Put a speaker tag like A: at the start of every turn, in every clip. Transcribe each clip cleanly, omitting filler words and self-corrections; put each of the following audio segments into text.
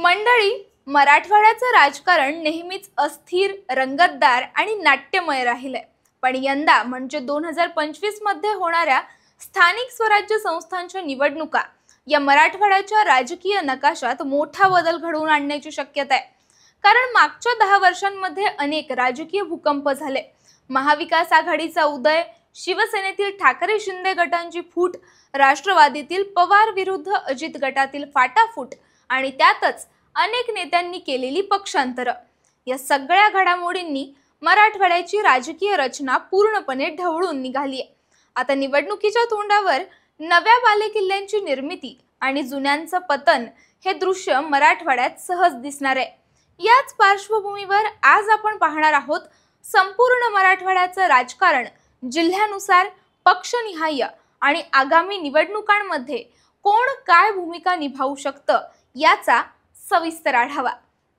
A: मंडळी, मराठवाड्याचं राजकारण नेहमीच अस्थिर, रंगतदार आणि नाट्यमय राहिलंय। पण यंदा म्हणजे 2025 मध्ये होणाऱ्या स्थानिक स्वराज्य संस्थांच्या निवडणुका या मराठवाड्याच्या राजकीय नकाशात मोठा बदल घडवून आणण्याची शक्यता आहे। कारण मागच्या 10 वर्षांमध्ये अनेक राजकीय भूकंप झाले। महाविकास आघाडीचा उदय, शिवसेनेतील ठाकरे शिंदे गटांची फूट, राष्ट्रवादीतील पवार विरुद्ध अजित गटातील फाटाफूट आणि त्यातच अनेक नेत्यांनी केलेली पक्षांतर, या सगळ्या घडामोडींनी मराठवाड्याची राजकीय रचना पूर्णपणे ढवळून निघाली आहे। आता निवडणुकीच्या तोंडावर नव्या बालेकिल्ल्यांची निर्मिती आणि जुन्यांचं पतन हे दृश्य मराठवाड्यात सहज दिसणार आहे। याच पार्श्वभूमीवर आज आपण पाहणार आहोत संपूर्ण मराठवाड्याचं राजकारण जिल्ह्यानुसार, पक्षनिहाय आणि आगामी निवडणुकांमध्ये कोण काय भूमिका निभावू शकतं याचा सविस्तर आढावा।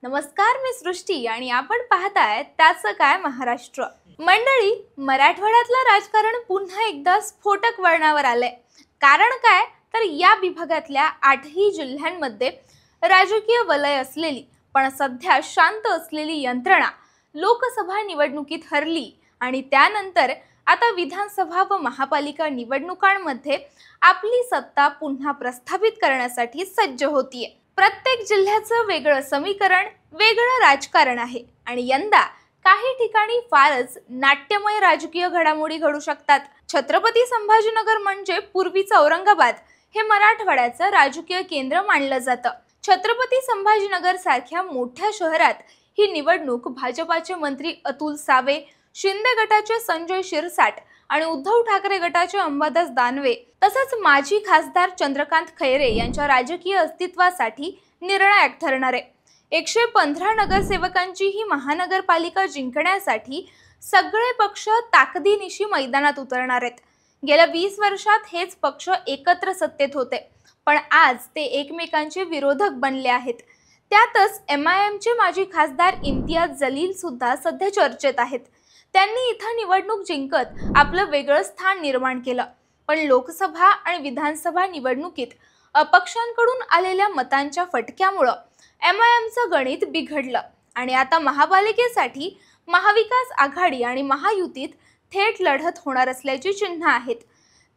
A: नमस्कार, मी सृष्टी आणि आपण पाहताय त्याचं काय महाराष्ट्र। मंडळी, मराठवाड्यातलं राजकारण पुन्हा एकदा स्फोटक वळणावर आलंय। कारण काय तर या विभागातल्या 8ही जिल्ह्यांमध्ये राजकीय वलय असलेली पण सध्या शांत असलेली यंत्रणा लोकसभा निवडणुकीत हरली आणि त्यानंतर आता विधानसभा व महापालिका निवडणुकांमध्ये आपली सत्ता पुन्हा प्रस्थापित करण्यासाठी सज्ज होतीये। प्रत्येक जिल्ह्याचं वेगळं समीकरण, वेगळं राजकारण आहे आणि यंदा काही ठिकाणी फारच नाट्यमय राजकीय घडामोडी घडू शकतात। छत्रपती संभाजीनगर म्हणजे पूर्वीचं औरंगाबाद हे मराठवाड्याचं राजकीय केंद्र मानलं जातं। छत्रपती संभाजीनगर सारख्या मोठ्या शहरात ही निवडणूक भाजपाचे मंत्री अतुल सावे, शिंदे गटाचे संजय शिरसाट आणि उद्धव ठाकरे गटाचे अंबादास दानवे तसंच माजी खासदार चंद्रकांत खैरे यांच्या राजकीय अस्तित्वासाठी निर्णायक ठरणार आहे। 115 नगरसेवकांची ही महानगरपालिका जिंकण्यासाठी सगळे पक्ष ताकदीनिशी मैदानात उतरणार आहेत। गेल्या 20 वर्षात हेच पक्ष एकत्र सत्तेत होते, पण आज ते एकमेकांचे विरोधक बनले आहेत। त्यातच MIMचे माजी खासदार इम्तियाज जलील सुद्धा सध्या चर्चेत आहेत। त्यांनी इथं निवडणूक जिंकत आपलं वेगळं स्थान निर्माण केलं, पण लोकसभा आणि विधानसभा निवडणुकीत अपक्षांकडून आलेल्या मतांच्या फटक्यामुळे MIMचं गणित बिघडलं आणि आता महापालिकेसाठी महाविकास आघाडी आणि महायुतीत थेट लढत होणार असल्याची चिन्ह आहेत।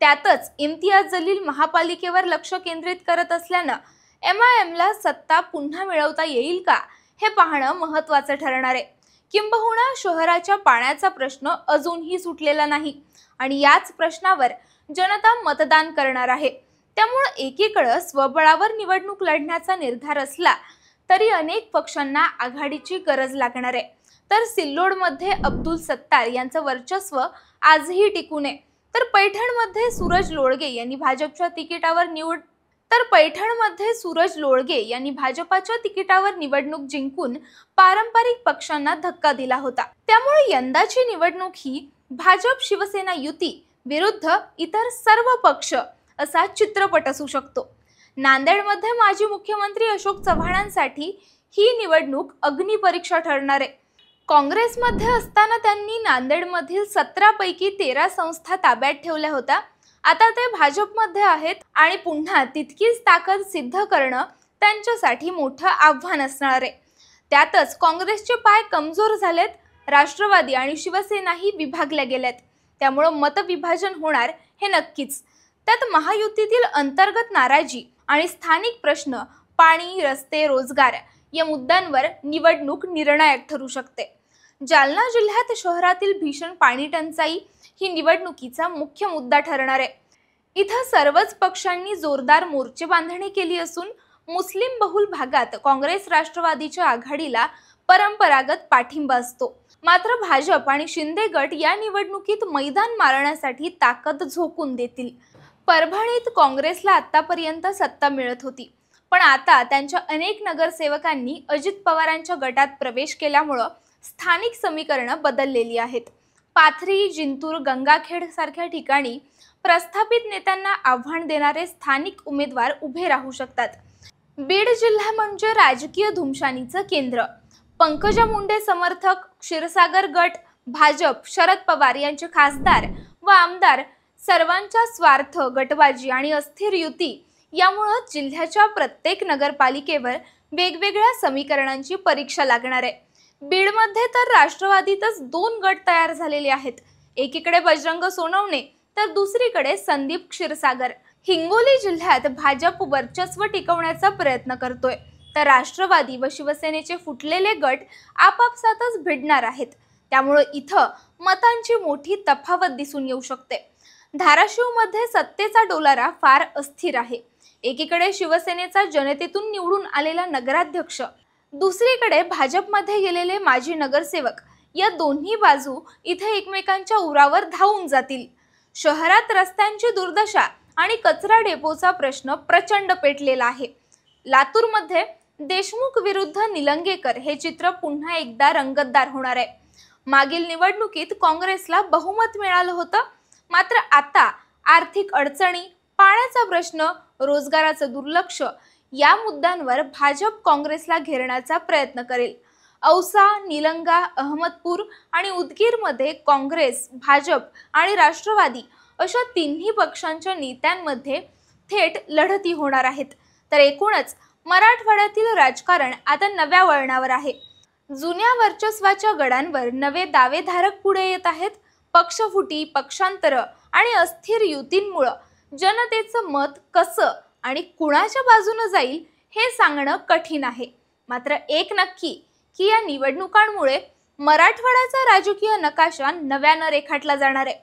A: त्यातच इम्तियाज जलील महापालिकेवर लक्ष केंद्रित करत असल्यानं MIMला सत्ता पुन्हा मिळवता येईल का हे पाहणं महत्त्वाचं ठरणार आहे। किंबहुना शहराच्या पाण्याचा प्रश्न अजूनही सुटलेला नाही आणि याच प्रश्नावर जनता मतदान करणार आहे। त्यामुळे एकीकडे स्वबळावर निवडणूक लढण्याचा निर्धार असला तरी अनेक पक्षांना आघाडीची गरज लागणार आहे। तर सिल्लोडमध्ये अब्दुल सत्तार यांचं वर्चस्व आजही टिकून आहे। तर पैठणमध्ये सूरज लोळगे यांनी भाजपाच्या तिकिटावर निवडणूक जिंकून पारंपरिक पक्षांना धक्का दिला होता। त्यामुळे यंदाची निवडणूक ही भाजप शिवसेना युती विरुद्ध इतर सर्व पक्ष असा चित्रपट असू शकतो। नांदेडमध्ये माजी मुख्यमंत्री अशोक चव्हाणांसाठी ही निवडणूक अग्निपरीक्षा ठरणार आहे। काँग्रेसमध्ये असताना त्यांनी नांदेडमधील 17 पैकी 13 संस्था ताब्यात ठेवल्या होत्या। आता ते भाजपमध्ये आहेत आणि पुन्हा तितकीच ताकद सिद्ध करणं त्यांच्यासाठी मोठं आव्हान असणार आहे। त्यातच काँग्रेसचे पाय कमजोर झालेत, राष्ट्रवादी आणि शिवसेनाही विभागल्या गेल्यात, त्यामुळे मतविभाजन होणार हे नक्कीच। त्यात महायुतीतील अंतर्गत नाराजी आणि स्थानिक प्रश्न, पाणी, रस्ते, रोजगार या मुद्द्यांवर निवडणूक निर्णायक ठरू शकते। जालना जिल्ह्यात शहरातील भीषण पाणी टंचाई ही निवडणुकीचा मुख्य मुद्दा ठरणार आहे। इथं सर्वच पक्षांनी जोरदार मोर्चे बांधणी केली असून मुस्लिम बहुल भागात काँग्रेस राष्ट्रवादीच्या आघाडीला परंपरागत पाठिंबा असतो। मात्र भाजप आणि शिंदे गट या निवडणुकीत मैदान मारण्यासाठी ताकद झोकून देतील। परभणीत काँग्रेसला आतापर्यंत सत्ता मिळत होती, पण आता त्यांच्या अनेक नगरसेवकांनी अजित पवारांच्या गटात प्रवेश केल्यामुळे स्थानिक समीकरणं बदललेली आहेत। पाथरी, जिंतूर, गंगाखेड सारख्या ठिकाणी प्रस्थापित नेत्यांना आव्हान देणारे स्थानिक उमेदवार उभे राहू शकतात। बीड जिल्हा म्हणजे राजकीय धुमशानीचं केंद्र। पंकजा मुंडे समर्थक, क्षीरसागर गट, भाजप, शरद पवार यांचे खासदार व आमदार सर्वांचा स्वार्थ, गटबाजी आणि अस्थिर युती यामुळे जिल्ह्याच्या प्रत्येक नगरपालिकेवर वेगवेगळ्या समीकरणांची परीक्षा लागणार आहे. बीडमध्ये तर राष्ट्रवादीतच 2 गट तयार झालेले आहेत. एकीकडे बजरंग सोनवणे तर दुसरीकडे संदीप क्षीरसागर. हिंगोली जिल्ह्यात भाजप वर्चस्व टिकवण्याचा प्रयत्न करतोय, तर राष्ट्रवादी व शिवसेनेचे फुटलेले गट आपापसातच भिडणार आहेत. त्यामुळे इथं मतांची मोठी तफावत दिसून येऊ शकते. धाराशिवमध्ये सत्तेचा डोलारा फार अस्थिर आहे. एकीकडे शिवसेनेचा जनतेतून निवडून आलेला नगराध्यक्ष, दुसरीकडे भाजपमध्ये गेलेले माजी नगरसेवक. या दोन्ही बाजू इथे एकमेकांच्या उरावर धावून जातील. शहरात रस्त्यांची दुर्दशा आणि कचरा डेपोचा प्रश्न प्रचंड पेटलेला आहे. लातूरमध्ये देशमुख विरुद्ध निलंगेकर हे चित्र पुन्हा एकदा रंगतदार होणार आहे. मागील निवडणुकीत काँग्रेसला बहुमत मिळालं होतं, मात्र आता आर्थिक अडचणी, पाण्याचा प्रश्न, रोजगाराचं दुर्लक्ष या मुद्द्यांवर भाजप काँग्रेसला घेरण्याचा प्रयत्न करेल. औसा, निलंगा, अहमदपूर आणि उदगीरमध्ये काँग्रेस, भाजप आणि राष्ट्रवादी अशा तिन्ही पक्षांच्या नेत्यांमध्ये थेट लढती होणार आहेत. तर एकूणच मराठवाड्यातील राजकारण आता नव्या वळणावर आहे. जुन्या वर्चस्वाच्या गडांवर नवे दावेधारक पुढे येत आहेत. पक्षफुटी, पक्षांतर आणि अस्थिर युतींमुळे जनतेचं मत कसं आणि कुणाच्या बाजूने जाईल हे सांगणं कठीण आहे. मात्र एक नक्की की या निवडणुकांमुळे मराठवाड्याचा राजकीय नकाशा नव्यानं रेखाटला जाणार आहे.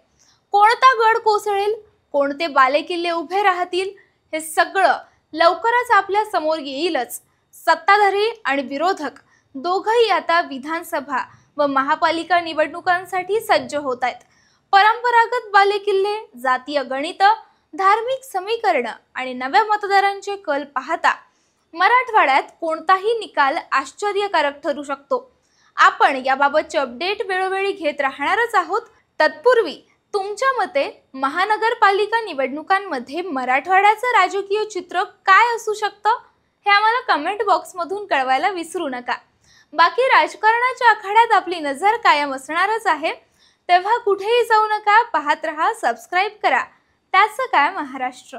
A: कोणता गड कोसळेल, कोणते बालेकिल्ले उभे राहतील, हे सगळं लवकरच आपल्या समोर येईलच. सत्ताधारी आणि विरोधक दोघंही आता विधानसभा व महापालिका निवडणुकांसाठी सज्ज होत आहेत. परंपरागत बालेकिल्ले, जातीय गणित, धार्मिक समीकरण आणि नव्या मतदारांचे कल पाहता मराठवाड्यात कोणताही निकाल आश्चर्यकारक ठरू शकतो. आपण याबाबतचे अपडेट वेळोवेळी घेत राहणारच आहोत. तत्पूर्वी तुमच्या मते महानगरपालिका निवडणुकांमध्ये मराठवाड्याचं राजकीय चित्र काय असू शकतं हे आम्हाला कमेंट बॉक्समधून कळवायला विसरू नका. बाकी राजकारणाच्या आखाड्यात आपली नजर कायम असणारच आहे, तेव्हा कुठेही जाऊ नका. पाहत रहा, सबस्क्राईब करा. त्याचं काय महाराष्ट्र.